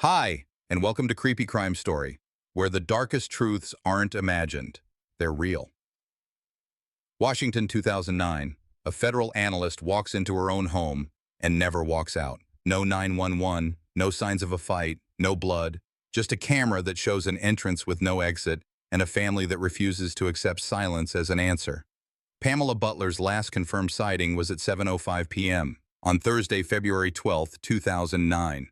Hi, and welcome to Creepy Crime Story, where the darkest truths aren't imagined, they're real. Washington, 2009. A federal analyst walks into her own home and never walks out. No 911, no signs of a fight, no blood, just a camera that shows an entrance with no exit and a family that refuses to accept silence as an answer. Pamela Butler's last confirmed sighting was at 7:05 p.m. on Thursday, February 12, 2009.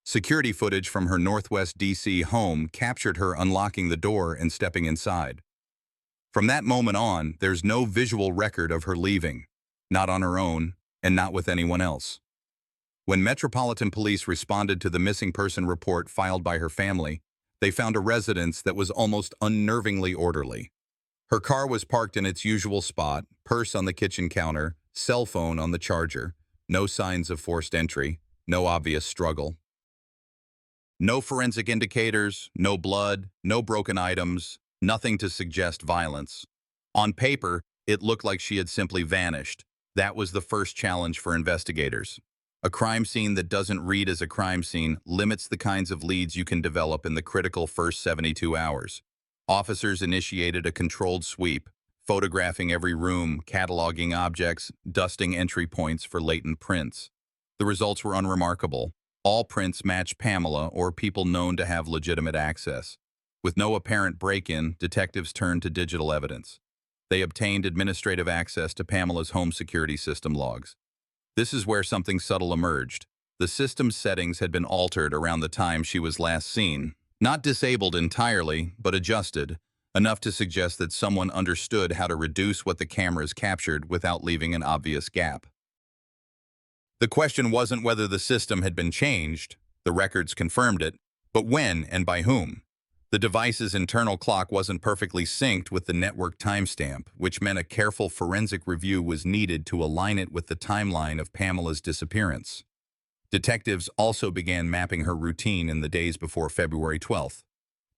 Security footage from her Northwest D.C. home captured her unlocking the door and stepping inside. From that moment on, there's no visual record of her leaving, not on her own, and not with anyone else. When Metropolitan Police responded to the missing person report filed by her family, they found a residence that was almost unnervingly orderly. Her car was parked in its usual spot, purse on the kitchen counter, cell phone on the charger, no signs of forced entry, no obvious struggle. No forensic indicators, no blood, no broken items, nothing to suggest violence. On paper, it looked like she had simply vanished. That was the first challenge for investigators. A crime scene that doesn't read as a crime scene limits the kinds of leads you can develop in the critical first 72 hours. Officers initiated a controlled sweep, photographing every room, cataloging objects, dusting entry points for latent prints. The results were unremarkable. All prints matched Pamela or people known to have legitimate access. With no apparent break-in, detectives turned to digital evidence. They obtained administrative access to Pamela's home security system logs. This is where something subtle emerged. The system's settings had been altered around the time she was last seen. Not disabled entirely, but adjusted, enough to suggest that someone understood how to reduce what the cameras captured without leaving an obvious gap. The question wasn't whether the system had been changed, the records confirmed it, but when and by whom. The device's internal clock wasn't perfectly synced with the network timestamp, which meant a careful forensic review was needed to align it with the timeline of Pamela's disappearance. Detectives also began mapping her routine in the days before February 12th.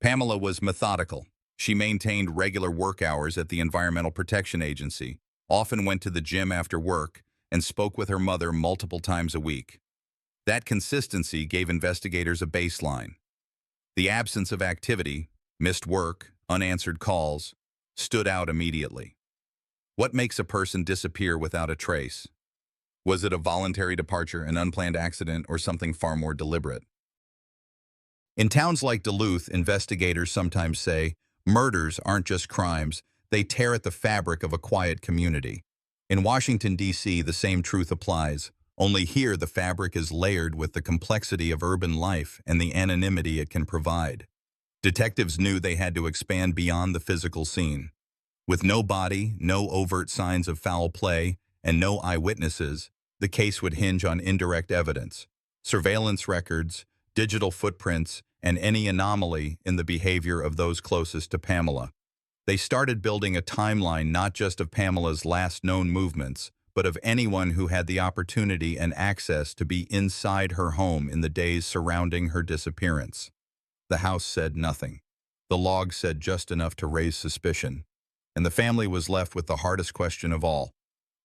Pamela was methodical. She maintained regular work hours at the Environmental Protection Agency, often went to the gym after work, and spoke with her mother multiple times a week. That consistency gave investigators a baseline. The absence of activity, missed work, unanswered calls, stood out immediately. What makes a person disappear without a trace? Was it a voluntary departure, an unplanned accident, or something far more deliberate? In towns like Duluth, investigators sometimes say, murders aren't just crimes, they tear at the fabric of a quiet community. In Washington, D.C., the same truth applies, only here the fabric is layered with the complexity of urban life and the anonymity it can provide. Detectives knew they had to expand beyond the physical scene. With no body, no overt signs of foul play, and no eyewitnesses, the case would hinge on indirect evidence, surveillance records, digital footprints, and any anomaly in the behavior of those closest to Pamela. They started building a timeline not just of Pamela's last known movements, but of anyone who had the opportunity and access to be inside her home in the days surrounding her disappearance. The house said nothing. The log said just enough to raise suspicion. And the family was left with the hardest question of all.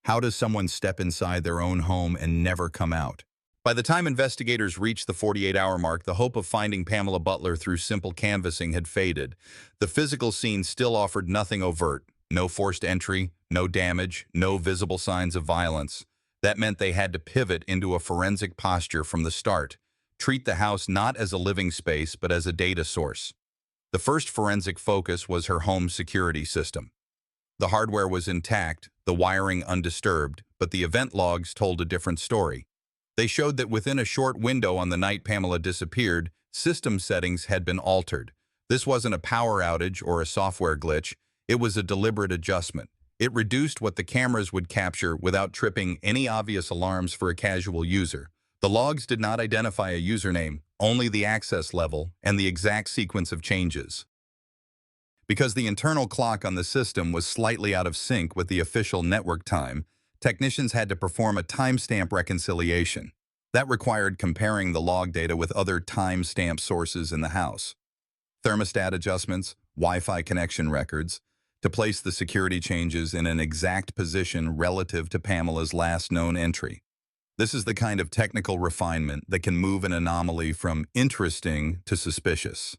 How does someone step inside their own home and never come out? By the time investigators reached the 48-hour mark, the hope of finding Pamela Butler through simple canvassing had faded. The physical scene still offered nothing overt. No forced entry, no damage, no visible signs of violence. That meant they had to pivot into a forensic posture from the start. Treat the house not as a living space, but as a data source. The first forensic focus was her home security system. The hardware was intact, the wiring undisturbed, but the event logs told a different story. They showed that within a short window on the night Pamela disappeared, system settings had been altered. This wasn't a power outage or a software glitch. It was a deliberate adjustment. It reduced what the cameras would capture without tripping any obvious alarms for a casual user. The logs did not identify a username, only the access level and the exact sequence of changes. Because the internal clock on the system was slightly out of sync with the official network time, technicians had to perform a timestamp reconciliation. That required comparing the log data with other timestamp sources in the house. Thermostat adjustments, Wi-Fi connection records, to place the security changes in an exact position relative to Pamela's last known entry. This is the kind of technical refinement that can move an anomaly from interesting to suspicious.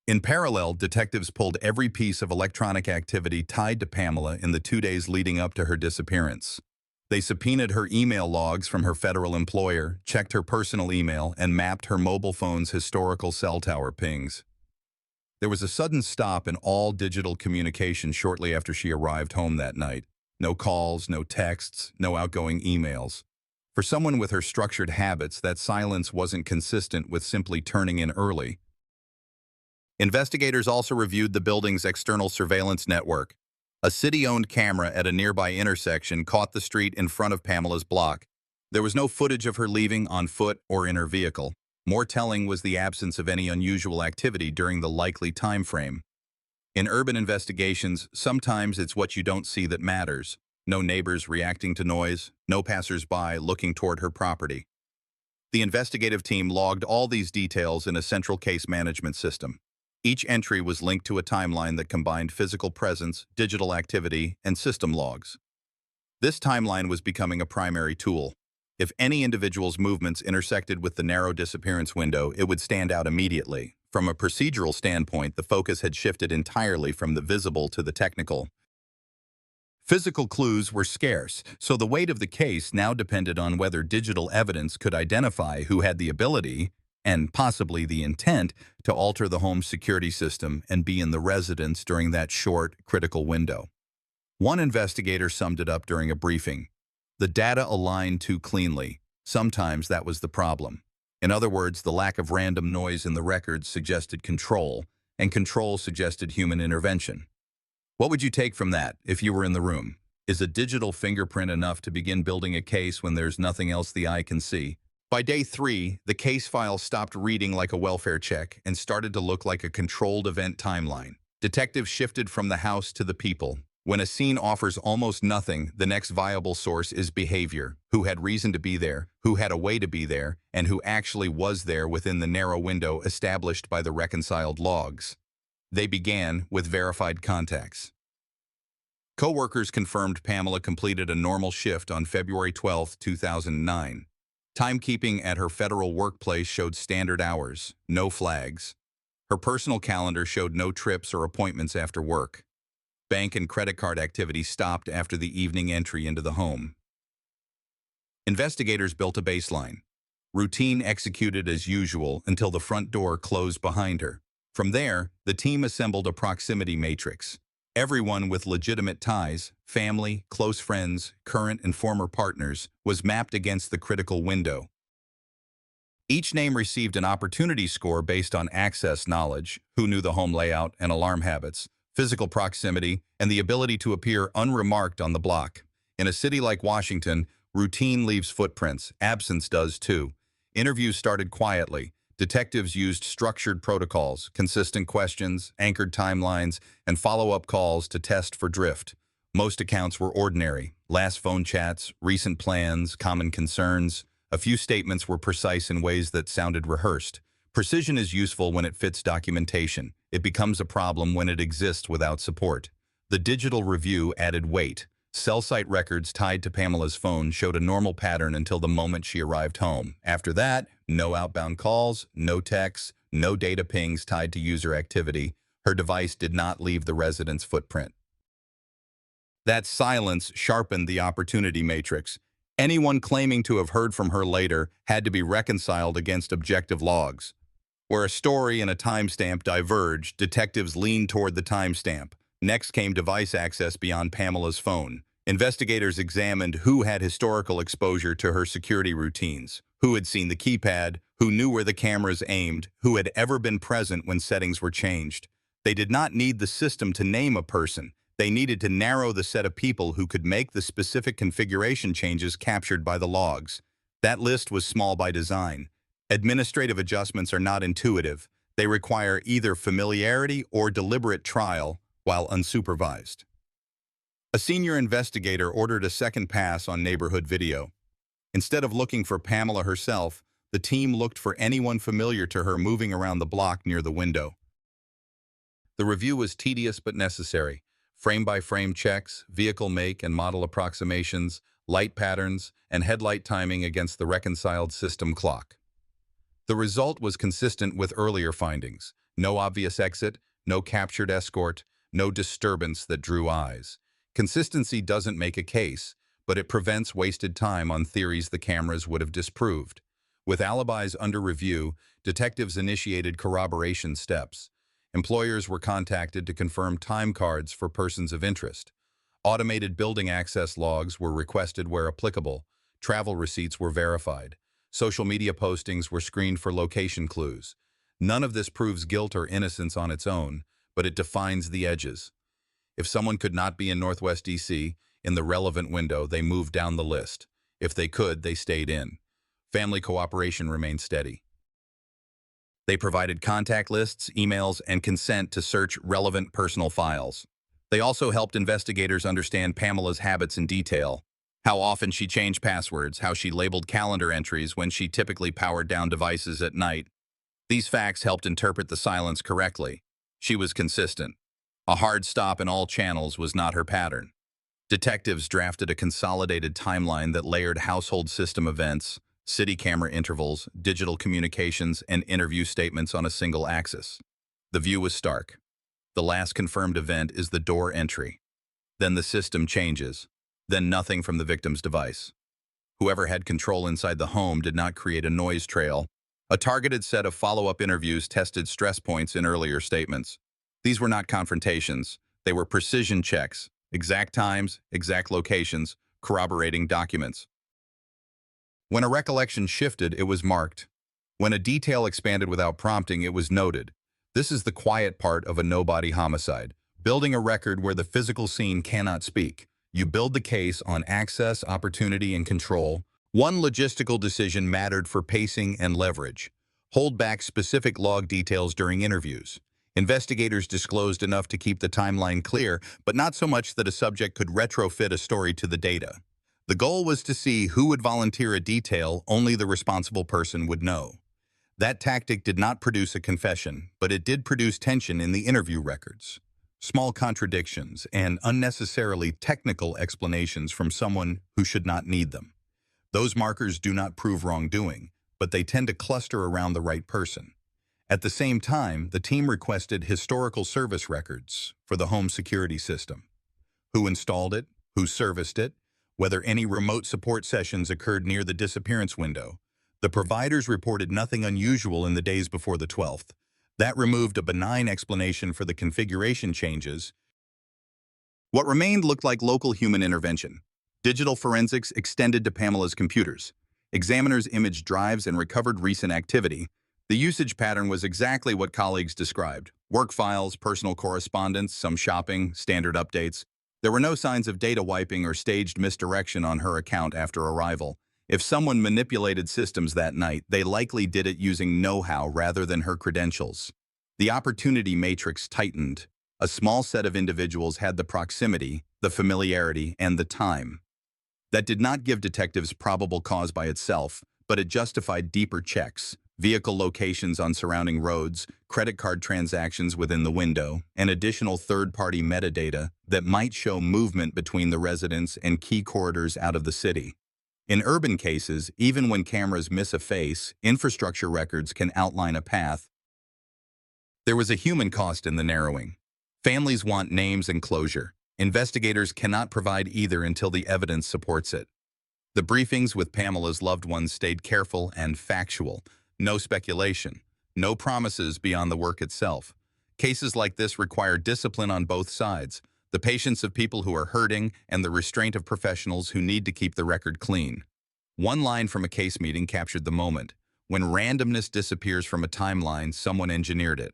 In parallel, detectives pulled every piece of electronic activity tied to Pamela in the 2 days leading up to her disappearance. They subpoenaed her email logs from her federal employer, checked her personal email, and mapped her mobile phone's historical cell tower pings. There was a sudden stop in all digital communication shortly after she arrived home that night. No calls, no texts, no outgoing emails. For someone with her structured habits, that silence wasn't consistent with simply turning in early. Investigators also reviewed the building's external surveillance network. A city-owned camera at a nearby intersection caught the street in front of Pamela's block. There was no footage of her leaving on foot or in her vehicle. More telling was the absence of any unusual activity during the likely time frame. In urban investigations, sometimes it's what you don't see that matters. No neighbors reacting to noise, no passers-by looking toward her property. The investigative team logged all these details in a central case management system. Each entry was linked to a timeline that combined physical presence, digital activity, and system logs. This timeline was becoming a primary tool. If any individual's movements intersected with the narrow disappearance window, it would stand out immediately. From a procedural standpoint, the focus had shifted entirely from the visible to the technical. Physical clues were scarce, so the weight of the case now depended on whether digital evidence could identify who had the ability, and possibly the intent, to alter the home's security system and be in the residence during that short, critical window. One investigator summed it up during a briefing. The data aligned too cleanly. Sometimes that was the problem. In other words, the lack of random noise in the records suggested control, and control suggested human intervention. What would you take from that if you were in the room? Is a digital fingerprint enough to begin building a case when there's nothing else the eye can see? By day 3, the case file stopped reading like a welfare check and started to look like a controlled event timeline. Detectives shifted from the house to the people. When a scene offers almost nothing, the next viable source is behavior. Who had reason to be there, who had a way to be there, and who actually was there within the narrow window established by the reconciled logs. They began with verified contacts. Co-workers confirmed Pamela completed a normal shift on February 12, 2009. Timekeeping at her federal workplace showed standard hours, no flags. Her personal calendar showed no trips or appointments after work. Bank and credit card activity stopped after the evening entry into the home. Investigators built a baseline. Routine executed as usual until the front door closed behind her. From there, the team assembled a proximity matrix. Everyone with legitimate ties, family, close friends, current and former partners, was mapped against the critical window. Each name received an opportunity score based on access knowledge, who knew the home layout and alarm habits, physical proximity, and the ability to appear unremarked on the block. In a city like Washington, routine leaves footprints, absence does too. Interviews started quietly. Detectives used structured protocols, consistent questions, anchored timelines, and follow-up calls to test for drift. Most accounts were ordinary. Last phone chats, recent plans, common concerns. A few statements were precise in ways that sounded rehearsed. Precision is useful when it fits documentation. It becomes a problem when it exists without support. The digital review added weight. Cell site records tied to Pamela's phone showed a normal pattern until the moment she arrived home. After that, no outbound calls, no texts, no data pings tied to user activity. Her device did not leave the resident's footprint. That silence sharpened the opportunity matrix. Anyone claiming to have heard from her later had to be reconciled against objective logs. Where a story and a timestamp diverged, detectives leaned toward the timestamp. Next came device access beyond Pamela's phone. Investigators examined who had historical exposure to her security routines, who had seen the keypad, who knew where the cameras aimed, who had ever been present when settings were changed. They did not need the system to name a person. They needed to narrow the set of people who could make the specific configuration changes captured by the logs. That list was small by design. Administrative adjustments are not intuitive. They require either familiarity or deliberate trial while unsupervised. A senior investigator ordered a second pass on neighborhood video. Instead of looking for Pamela herself, the team looked for anyone familiar to her moving around the block near the window. The review was tedious but necessary. Frame-by-frame checks, vehicle make and model approximations, light patterns, and headlight timing against the reconciled system clock. The result was consistent with earlier findings. No obvious exit, no captured escort, no disturbance that drew eyes. Consistency doesn't make a case, but it prevents wasted time on theories the cameras would have disproved. With alibis under review, detectives initiated corroboration steps. Employers were contacted to confirm time cards for persons of interest. Automated building access logs were requested where applicable. Travel receipts were verified. Social media postings were screened for location clues. None of this proves guilt or innocence on its own, but it defines the edges. If someone could not be in Northwest D.C., in the relevant window, they moved down the list. If they could, they stayed in. Family cooperation remained steady. They provided contact lists, emails, and consent to search relevant personal files. They also helped investigators understand Pamela's habits in detail. How often she changed passwords, how she labeled calendar entries when she typically powered down devices at night. These facts helped interpret the silence correctly. She was consistent. A hard stop in all channels was not her pattern. Detectives drafted a consolidated timeline that layered household system events, city camera intervals, digital communications, and interview statements on a single axis. The view was stark. The last confirmed event is the door entry. Then the system changes. Then nothing from the victim's device. Whoever had control inside the home did not create a noise trail. A targeted set of follow-up interviews tested stress points in earlier statements. These were not confrontations. They were precision checks, exact times, exact locations, corroborating documents. When a recollection shifted, it was marked. When a detail expanded without prompting, it was noted. This is the quiet part of a no-body homicide, building a record where the physical scene cannot speak. You build the case on access, opportunity, and control. One logistical decision mattered for pacing and leverage. Hold back specific log details during interviews. Investigators disclosed enough to keep the timeline clear, but not so much that a subject could retrofit a story to the data. The goal was to see who would volunteer a detail only the responsible person would know. That tactic did not produce a confession, but it did produce tension in the interview records. Small contradictions and unnecessarily technical explanations from someone who should not need them. Those markers do not prove wrongdoing, but they tend to cluster around the right person. At the same time, the team requested historical service records for the home security system. Who installed it, who serviced it, whether any remote support sessions occurred near the disappearance window. The providers reported nothing unusual in the days before the 12th. That removed a benign explanation for the configuration changes. What remained looked like local human intervention. Digital forensics extended to Pamela's computers. Examiners imaged drives and recovered recent activity. The usage pattern was exactly what colleagues described. Work files, personal correspondence, some shopping, standard updates. There were no signs of data wiping or staged misdirection on her account after arrival. If someone manipulated systems that night, they likely did it using know-how rather than her credentials. The opportunity matrix tightened. A small set of individuals had the proximity, the familiarity, and the time. That did not give detectives probable cause by itself, but it justified deeper checks, vehicle locations on surrounding roads, credit card transactions within the window, and additional third-party metadata that might show movement between the residents and key corridors out of the city. In urban cases, even when cameras miss a face, infrastructure records can outline a path. There was a human cost in the narrowing. Families want names and closure. Investigators cannot provide either until the evidence supports it. The briefings with Pamela's loved ones stayed careful and factual. No speculation. No promises beyond the work itself. Cases like this require discipline on both sides. The patience of people who are hurting, and the restraint of professionals who need to keep the record clean. One line from a case meeting captured the moment. When randomness disappears from a timeline, someone engineered it.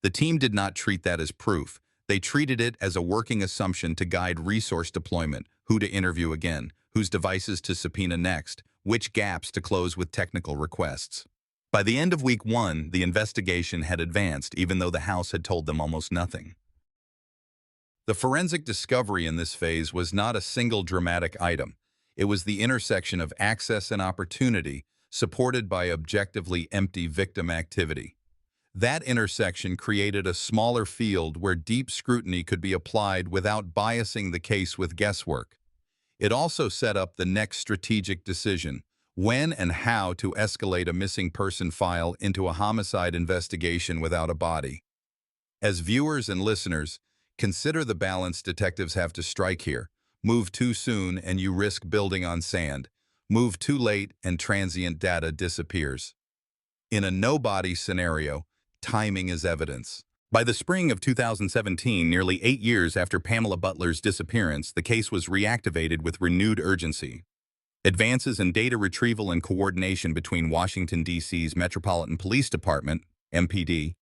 The team did not treat that as proof. They treated it as a working assumption to guide resource deployment, who to interview again, whose devices to subpoena next, which gaps to close with technical requests. By the end of week 1, the investigation had advanced, even though the house had told them almost nothing. The forensic discovery in this phase was not a single dramatic item. It was the intersection of access and opportunity, supported by objectively empty victim activity. That intersection created a smaller field where deep scrutiny could be applied without biasing the case with guesswork. It also set up the next strategic decision: when and how to escalate a missing person file into a homicide investigation without a body. As viewers and listeners, consider the balance detectives have to strike here. Move too soon and you risk building on sand. Move too late and transient data disappears. In a no-body scenario, timing is evidence. By the spring of 2017, nearly 8 years after Pamela Butler's disappearance, the case was reactivated with renewed urgency. Advances in data retrieval and coordination between Washington, D.C.'s Metropolitan Police Department, MPD,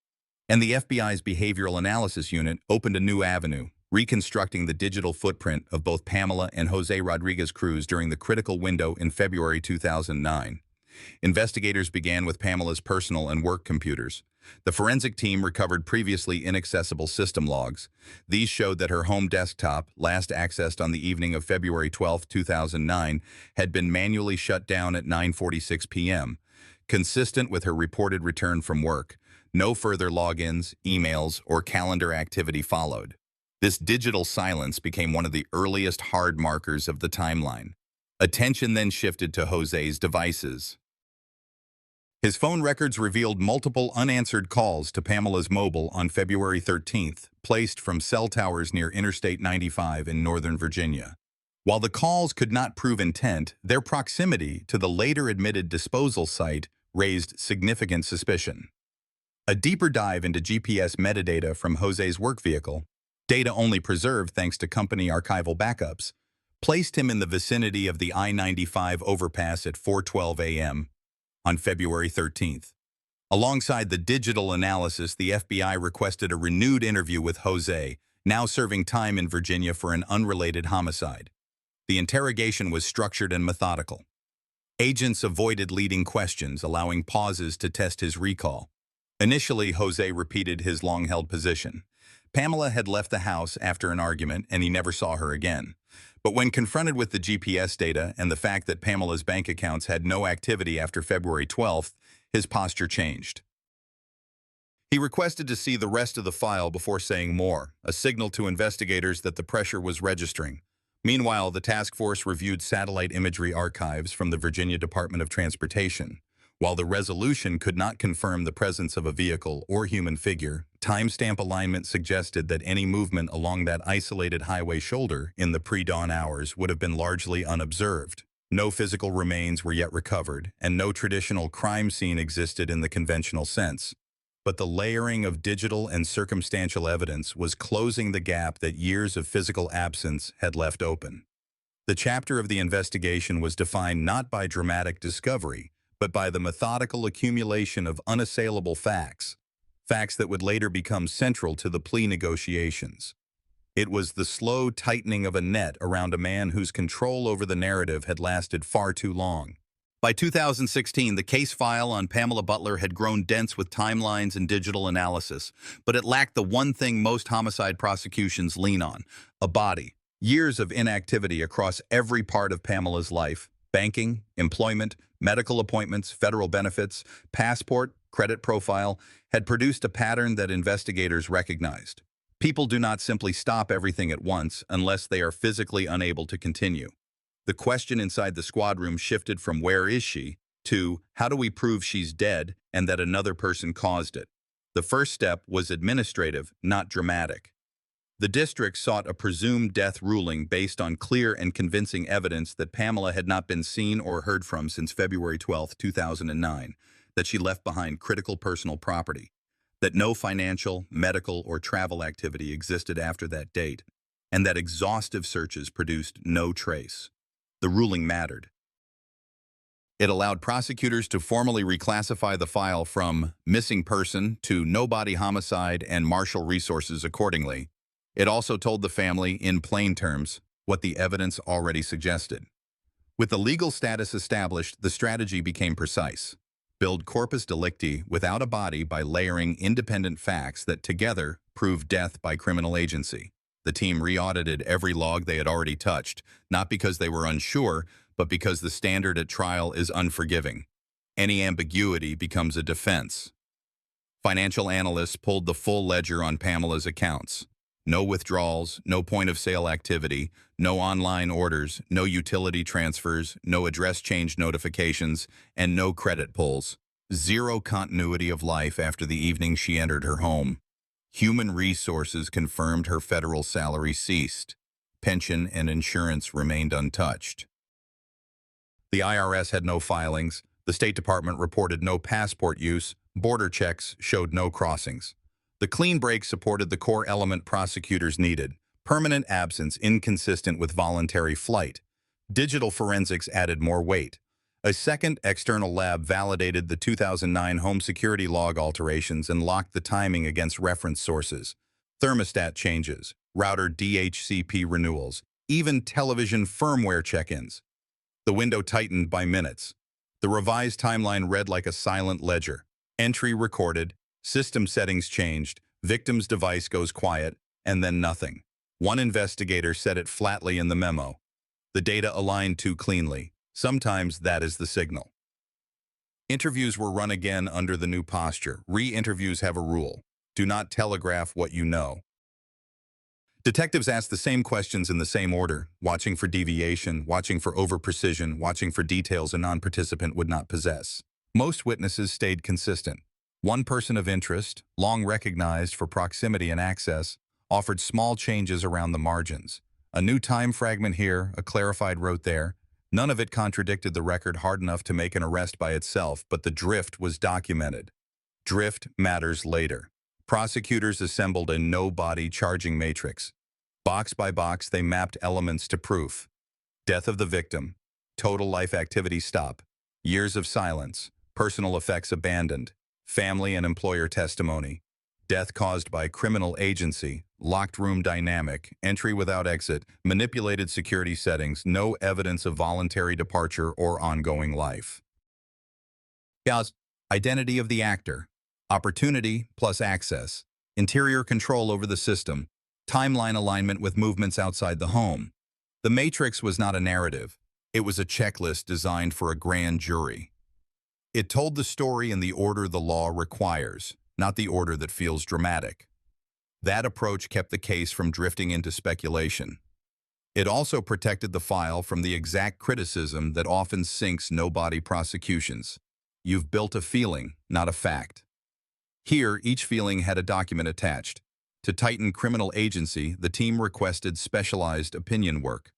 and the FBI's Behavioral Analysis Unit opened a new avenue, reconstructing the digital footprint of both Pamela and Jose Rodriguez-Cruz during the critical window in February 2009. Investigators began with Pamela's personal and work computers. The forensic team recovered previously inaccessible system logs. These showed that her home desktop, last accessed on the evening of February 12, 2009, had been manually shut down at 9:46 p.m. Consistent with her reported return from work, no further logins, emails, or calendar activity followed. This digital silence became one of the earliest hard markers of the timeline. Attention then shifted to Jose's devices. His phone records revealed multiple unanswered calls to Pamela's mobile on February 13th, placed from cell towers near Interstate 95 in Northern Virginia. While the calls could not prove intent, their proximity to the later admitted disposal site raised significant suspicion. A deeper dive into GPS metadata from Jose's work vehicle, data only preserved thanks to company archival backups, placed him in the vicinity of the I-95 overpass at 4:12 a.m. on February 13th. Alongside the digital analysis, the FBI requested a renewed interview with Jose, now serving time in Virginia for an unrelated homicide. The interrogation was structured and methodical. Agents avoided leading questions, allowing pauses to test his recall. Initially, Jose repeated his long-held position. Pamela had left the house after an argument and he never saw her again. But when confronted with the GPS data and the fact that Pamela's bank accounts had no activity after February 12th, his posture changed. He requested to see the rest of the file before saying more, a signal to investigators that the pressure was registering. Meanwhile, the task force reviewed satellite imagery archives from the Virginia Department of Transportation. While the resolution could not confirm the presence of a vehicle or human figure, timestamp alignment suggested that any movement along that isolated highway shoulder in the pre-dawn hours would have been largely unobserved. No physical remains were yet recovered, and no traditional crime scene existed in the conventional sense. But the layering of digital and circumstantial evidence was closing the gap that years of physical absence had left open. The chapter of the investigation was defined not by dramatic discovery, but by the methodical accumulation of unassailable facts, facts that would later become central to the plea negotiations. It was the slow tightening of a net around a man whose control over the narrative had lasted far too long. By 2016, the case file on Pamela Butler had grown dense with timelines and digital analysis, but it lacked the one thing most homicide prosecutions lean on: a body. Years of inactivity across every part of Pamela's life: banking, employment, medical appointments, federal benefits, passport, credit profile, had produced a pattern that investigators recognized. People do not simply stop everything at once unless they are physically unable to continue. The question inside the squad room shifted from "where is she?" to "how do we prove she's dead and that another person caused it?" The first step was administrative, not dramatic. The district sought a presumed death ruling based on clear and convincing evidence that Pamela had not been seen or heard from since February 12, 2009, that she left behind critical personal property, that no financial, medical, or travel activity existed after that date, and that exhaustive searches produced no trace. The ruling mattered. It allowed prosecutors to formally reclassify the file from missing person to no-body homicide and marshal resources accordingly. It also told the family, in plain terms, what the evidence already suggested. With the legal status established, the strategy became precise: build corpus delicti without a body by layering independent facts that together proved death by criminal agency. The team re-audited every log they had already touched, not because they were unsure, but because the standard at trial is unforgiving. Any ambiguity becomes a defense. Financial analysts pulled the full ledger on Pamela's accounts. No withdrawals, no point-of-sale activity, no online orders, no utility transfers, no address change notifications, and no credit pulls. Zero continuity of life after the evening she entered her home. Human Resources confirmed her federal salary ceased. Pension and insurance remained untouched. The IRS had no filings. The State Department reported no passport use. Border checks showed no crossings. The clean break supported the core element prosecutors needed: permanent absence inconsistent with voluntary flight. Digital forensics added more weight. A second external lab validated the 2009 home security log alterations and locked the timing against reference sources. Thermostat changes, router DHCP renewals, even television firmware check-ins. The window tightened by minutes. The revised timeline read like a silent ledger. Entry recorded, system settings changed, victim's device goes quiet, and then nothing. One investigator said it flatly in the memo. The data aligned too cleanly. Sometimes that is the signal. Interviews were run again under the new posture. Re-interviews have a rule: do not telegraph what you know. Detectives asked the same questions in the same order, watching for deviation, watching for over-precision, watching for details a non-participant would not possess. Most witnesses stayed consistent. One person of interest, long recognized for proximity and access, offered small changes around the margins. A new time fragment here, a clarified rote there. None of it contradicted the record hard enough to make an arrest by itself, but the drift was documented. Drift matters later. Prosecutors assembled a no-body charging matrix. Box by box, they mapped elements to proof. Death of the victim, total life activity stop, years of silence, personal effects abandoned, family and employer testimony, death caused by criminal agency, locked room dynamic, entry without exit, manipulated security settings, no evidence of voluntary departure or ongoing life. Yes. Identity of the actor, opportunity plus access, interior control over the system, timeline alignment with movements outside the home. The matrix was not a narrative. It was a checklist designed for a grand jury. It told the story in the order the law requires, not the order that feels dramatic. That approach kept the case from drifting into speculation. It also protected the file from the exact criticism that often sinks no-body prosecutions. You've built a feeling, not a fact. Here, each feeling had a document attached. To tighten criminal agency, the team requested specialized opinion work.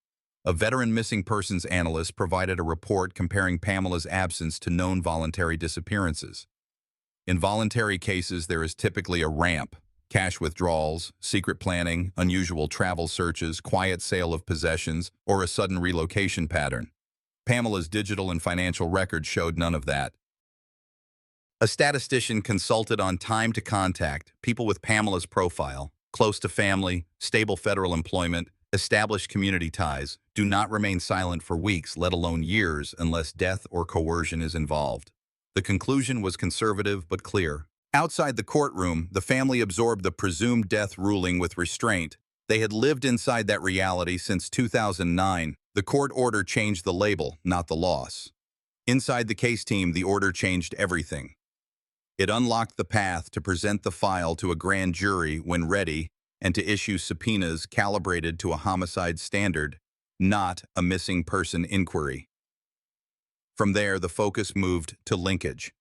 A veteran missing persons analyst provided a report comparing Pamela's absence to known voluntary disappearances. In voluntary cases, there is typically a ramp: cash withdrawals, secret planning, unusual travel searches, quiet sale of possessions, or a sudden relocation pattern. Pamela's digital and financial records showed none of that. A statistician consulted on time to contact, people with Pamela's profile, close to family, stable federal employment, established community ties, do not remain silent for weeks, let alone years, unless death or coercion is involved. The conclusion was conservative but clear. Outside the courtroom, the family absorbed the presumed death ruling with restraint. They had lived inside that reality since 2009. The court order changed the label, not the loss. Inside the case team, the order changed everything. It unlocked the path to present the file to a grand jury when ready and to issue subpoenas calibrated to a homicide standard, not a missing person inquiry. From there, the focus moved to linkage.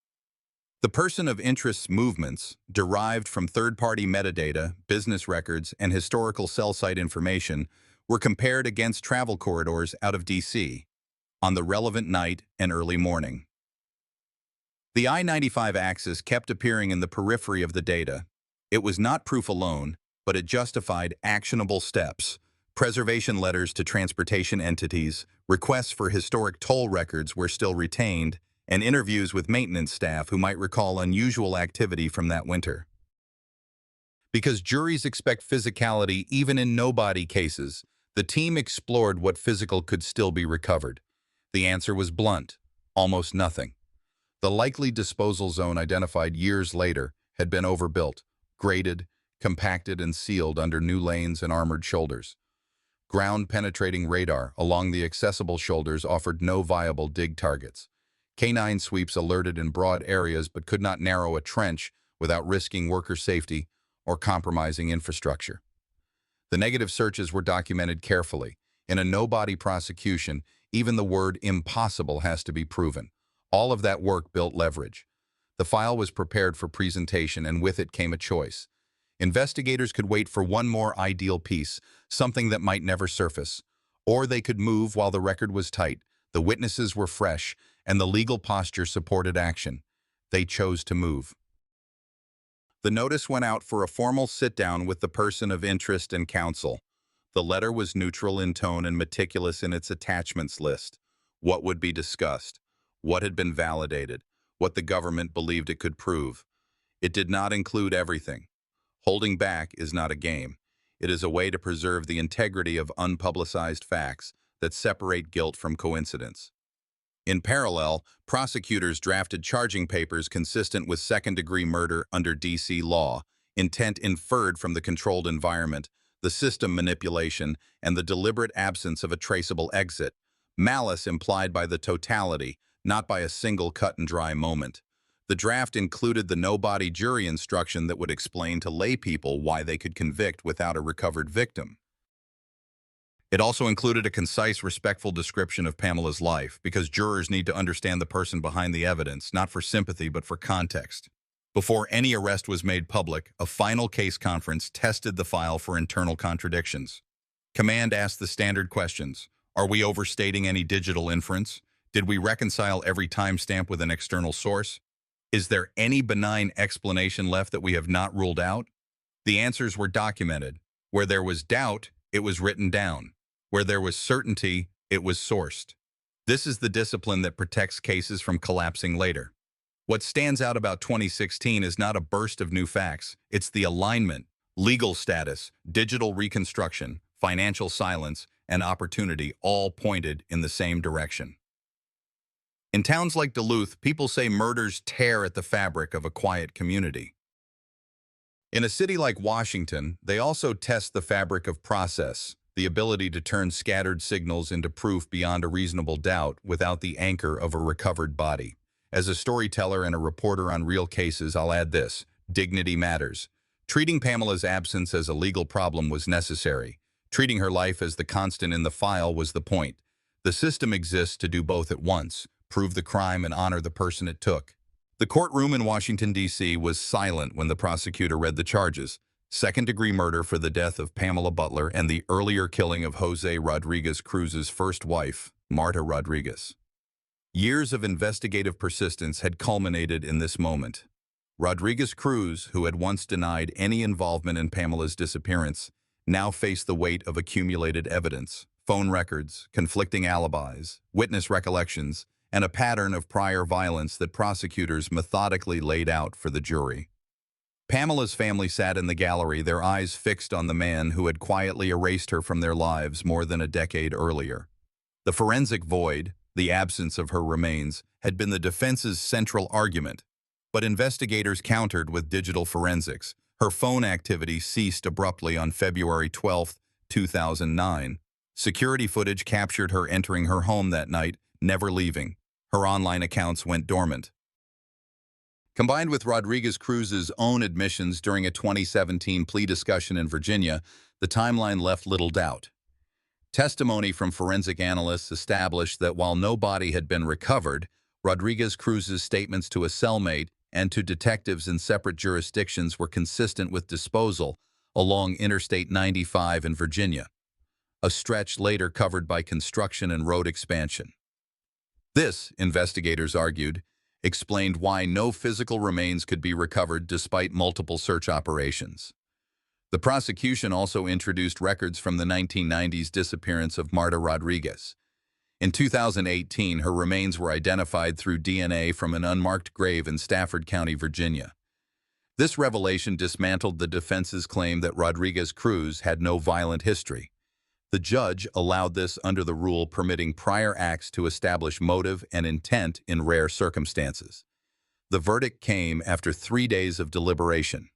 The person of interest's movements, derived from third-party metadata, business records, and historical cell site information, were compared against travel corridors out of D.C. on the relevant night and early morning. The I-95 axis kept appearing in the periphery of the data. It was not proof alone, but it justified actionable steps: preservation letters to transportation entities, requests for historic toll records were still retained, and interviews with maintenance staff who might recall unusual activity from that winter. Because juries expect physicality even in no-body cases, the team explored what physical could still be recovered. The answer was blunt: almost nothing. The likely disposal zone identified years later had been overbuilt, graded, compacted, and sealed under new lanes and armored shoulders. Ground-penetrating radar along the accessible shoulders offered no viable dig targets. Canine sweeps alerted in broad areas but could not narrow a trench without risking worker safety or compromising infrastructure. The negative searches were documented carefully. In a no-body prosecution, even the word impossible has to be proven. All of that work built leverage. The file was prepared for presentation, and with it came a choice. Investigators could wait for one more ideal piece, something that might never surface. Or they could move while the record was tight, the witnesses were fresh, and the legal posture supported action. They chose to move. The notice went out for a formal sit-down with the person of interest and counsel. The letter was neutral in tone and meticulous in its attachments list. What would be discussed, what had been validated, what the government believed it could prove. It did not include everything. Holding back is not a game. It is a way to preserve the integrity of unpublicized facts that separate guilt from coincidence. In parallel, prosecutors drafted charging papers consistent with second-degree murder under D.C. law, intent inferred from the controlled environment, the system manipulation, and the deliberate absence of a traceable exit, malice implied by the totality, not by a single cut-and-dry moment. The draft included the no-body jury instruction that would explain to laypeople why they could convict without a recovered victim. It also included a concise, respectful description of Pamela's life, because jurors need to understand the person behind the evidence, not for sympathy but for context. Before any arrest was made public, a final case conference tested the file for internal contradictions. Command asked the standard questions. Are we overstating any digital inference? Did we reconcile every timestamp with an external source? Is there any benign explanation left that we have not ruled out? The answers were documented. Where there was doubt, it was written down. Where there was certainty, it was sourced. This is the discipline that protects cases from collapsing later. What stands out about 2016 is not a burst of new facts. It's the alignment, legal status, digital reconstruction, financial silence, and opportunity all pointed in the same direction. In towns like Duluth, people say murders tear at the fabric of a quiet community. In a city like Washington, they also test the fabric of process, the ability to turn scattered signals into proof beyond a reasonable doubt without the anchor of a recovered body. As a storyteller and a reporter on real cases, I'll add this: dignity matters. Treating Pamela's absence as a legal problem was necessary. Treating her life as the constant in the file was the point. The system exists to do both at once: prove the crime and honor the person it took. The courtroom in Washington, D.C. was silent when the prosecutor read the charges: second-degree murder for the death of Pamela Butler and the earlier killing of Jose Rodriguez-Cruz's first wife, Marta Rodriguez. Years of investigative persistence had culminated in this moment. Rodriguez-Cruz, who had once denied any involvement in Pamela's disappearance, now faced the weight of accumulated evidence: phone records, conflicting alibis, witness recollections, and a pattern of prior violence that prosecutors methodically laid out for the jury. Pamela's family sat in the gallery, their eyes fixed on the man who had quietly erased her from their lives more than a decade earlier. The forensic void, the absence of her remains, had been the defense's central argument, but investigators countered with digital forensics. Her phone activity ceased abruptly on February 12, 2009. Security footage captured her entering her home that night, never leaving. Her online accounts went dormant. Combined with Rodriguez-Cruz's own admissions during a 2017 plea discussion in Virginia, the timeline left little doubt. Testimony from forensic analysts established that while no body had been recovered, Rodriguez-Cruz's statements to a cellmate and to detectives in separate jurisdictions were consistent with disposal along Interstate 95 in Virginia, a stretch later covered by construction and road expansion. This, investigators argued, explained why no physical remains could be recovered despite multiple search operations. The prosecution also introduced records from the 1990s disappearance of Marta Rodriguez. In 2018, her remains were identified through DNA from an unmarked grave in Stafford County, Virginia. This revelation dismantled the defense's claim that Rodriguez-Cruz had no violent history. The judge allowed this under the rule permitting prior acts to establish motive and intent in rare circumstances. The verdict came after 3 days of deliberation.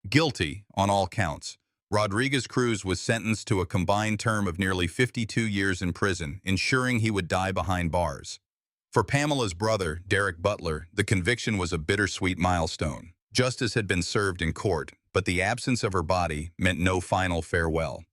Guilty on all counts, Rodriguez-Cruz was sentenced to a combined term of nearly 52 years in prison, ensuring he would die behind bars. For Pamela's brother, Derek Butler, the conviction was a bittersweet milestone. Justice had been served in court, but the absence of her body meant no final farewell.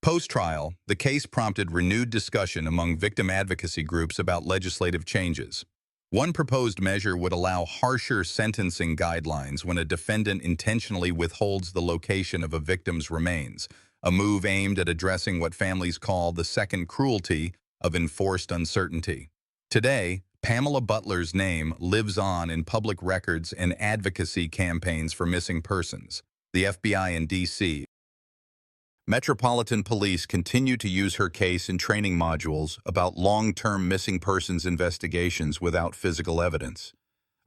Post-trial, the case prompted renewed discussion among victim advocacy groups about legislative changes. One proposed measure would allow harsher sentencing guidelines when a defendant intentionally withholds the location of a victim's remains, a move aimed at addressing what families call the second cruelty of enforced uncertainty. Today, Pamela Butler's name lives on in public records and advocacy campaigns for missing persons. The FBI in D.C. Metropolitan Police continue to use her case in training modules about long-term missing persons investigations without physical evidence.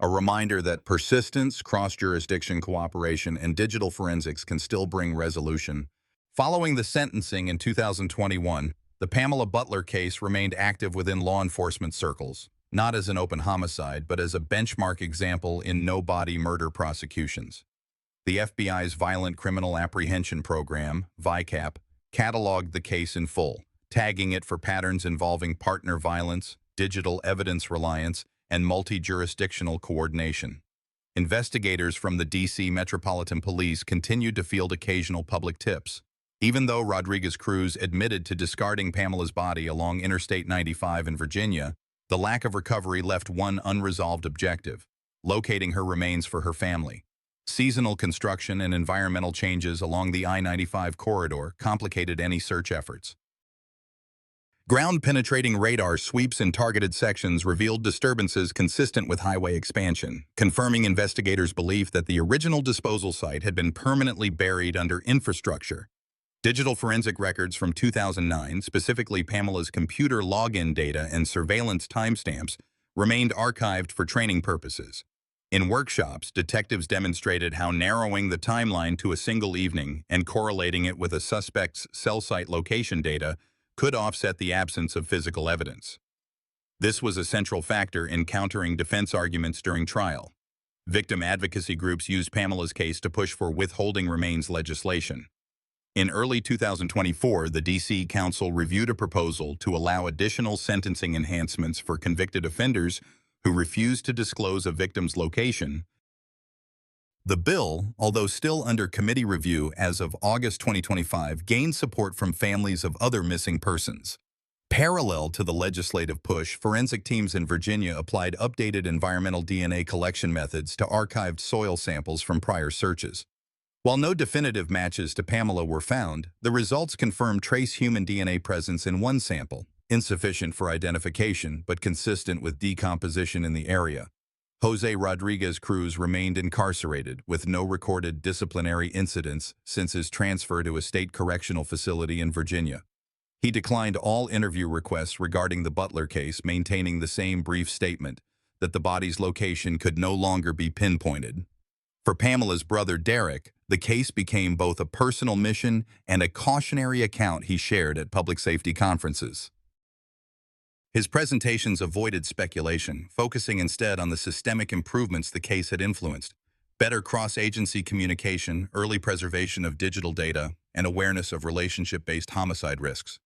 A reminder that persistence, cross-jurisdiction cooperation, and digital forensics can still bring resolution. Following the sentencing in 2021, the Pamela Butler case remained active within law enforcement circles, not as an open homicide, but as a benchmark example in no-body murder prosecutions. The FBI's Violent Criminal Apprehension Program, VICAP, cataloged the case in full, tagging it for patterns involving partner violence, digital evidence reliance, and multi-jurisdictional coordination. Investigators from the D.C. Metropolitan Police continued to field occasional public tips. Even though Rodriguez-Cruz admitted to discarding Pamela's body along Interstate 95 in Virginia, the lack of recovery left one unresolved objective: locating her remains for her family. Seasonal construction and environmental changes along the I-95 corridor complicated any search efforts. Ground-penetrating radar sweeps in targeted sections revealed disturbances consistent with highway expansion, confirming investigators' belief that the original disposal site had been permanently buried under infrastructure. Digital forensic records from 2009, specifically Pamela's computer login data and surveillance timestamps, remained archived for training purposes. In workshops, detectives demonstrated how narrowing the timeline to a single evening and correlating it with a suspect's cell site location data could offset the absence of physical evidence. This was a central factor in countering defense arguments during trial. Victim advocacy groups used Pamela's case to push for withholding remains legislation. In early 2024, the D.C. Council reviewed a proposal to allow additional sentencing enhancements for convicted offenders who refused to disclose a victim's location. The bill, although still under committee review as of August 2025, gained support from families of other missing persons. Parallel to the legislative push, forensic teams in Virginia applied updated environmental DNA collection methods to archived soil samples from prior searches. While no definitive matches to Pamela were found, the results confirmed trace human DNA presence in one sample, insufficient for identification but consistent with decomposition in the area. Jose Rodriguez-Cruz remained incarcerated with no recorded disciplinary incidents since his transfer to a state correctional facility in Virginia. He declined all interview requests regarding the Butler case, maintaining the same brief statement that the body's location could no longer be pinpointed. For Pamela's brother Derek, the case became both a personal mission and a cautionary account he shared at public safety conferences. His presentations avoided speculation, focusing instead on the systemic improvements the case had influenced: better cross-agency communication, early preservation of digital data, and awareness of relationship-based homicide risks.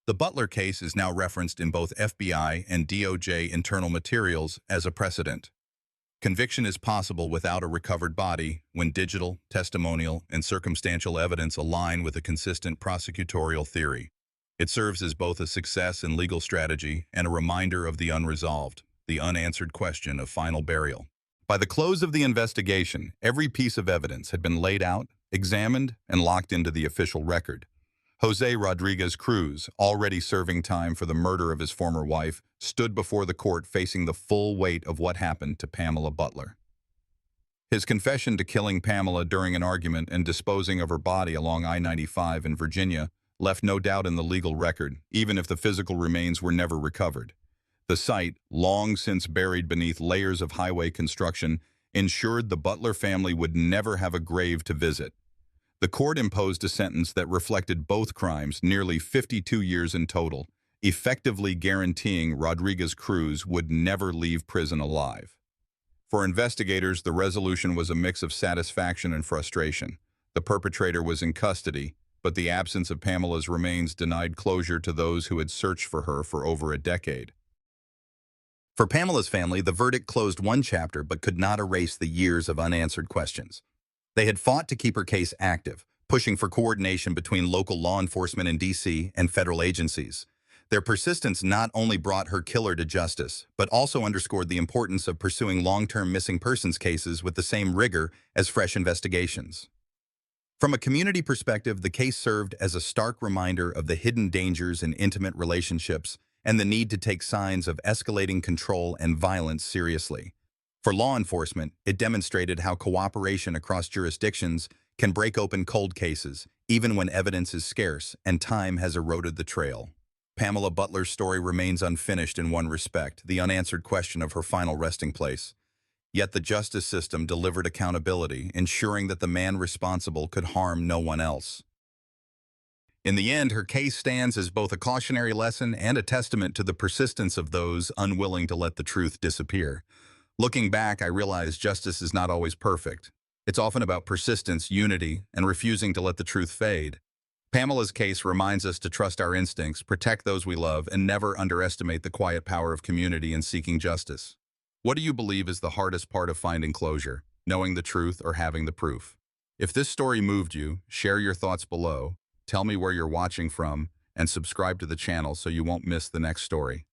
The Butler case is now referenced in both FBI and DOJ internal materials as a precedent. Conviction is possible without a recovered body when digital, testimonial, and circumstantial evidence align with a consistent prosecutorial theory. It serves as both a success in legal strategy and a reminder of the unresolved, the unanswered question of final burial. By the close of the investigation, every piece of evidence had been laid out, examined, and locked into the official record. Jose Rodriguez-Cruz, already serving time for the murder of his former wife, stood before the court facing the full weight of what happened to Pamela Butler. His confession to killing Pamela during an argument and disposing of her body along I-95 in Virginia left no doubt in the legal record, even if the physical remains were never recovered. The site, long since buried beneath layers of highway construction, ensured the Butler family would never have a grave to visit. The court imposed a sentence that reflected both crimes, nearly 52 years in total, effectively guaranteeing Rodriguez-Cruz would never leave prison alive. For investigators, the resolution was a mix of satisfaction and frustration. The perpetrator was in custody, but the absence of Pamela's remains denied closure to those who had searched for her for over a decade. For Pamela's family, the verdict closed one chapter but could not erase the years of unanswered questions. They had fought to keep her case active, pushing for coordination between local law enforcement in D.C. and federal agencies. Their persistence not only brought her killer to justice, but also underscored the importance of pursuing long-term missing persons cases with the same rigor as fresh investigations. From a community perspective, the case served as a stark reminder of the hidden dangers in intimate relationships and the need to take signs of escalating control and violence seriously. For law enforcement, it demonstrated how cooperation across jurisdictions can break open cold cases, even when evidence is scarce and time has eroded the trail. Pamela Butler's story remains unfinished in one respect, the unanswered question of her final resting place. Yet the justice system delivered accountability, ensuring that the man responsible could harm no one else. In the end, her case stands as both a cautionary lesson and a testament to the persistence of those unwilling to let the truth disappear. Looking back, I realize justice is not always perfect. It's often about persistence, unity, and refusing to let the truth fade. Pamela's case reminds us to trust our instincts, protect those we love, and never underestimate the quiet power of community in seeking justice. What do you believe is the hardest part of finding closure, knowing the truth or having the proof? If this story moved you, share your thoughts below, tell me where you're watching from, and subscribe to the channel so you won't miss the next story.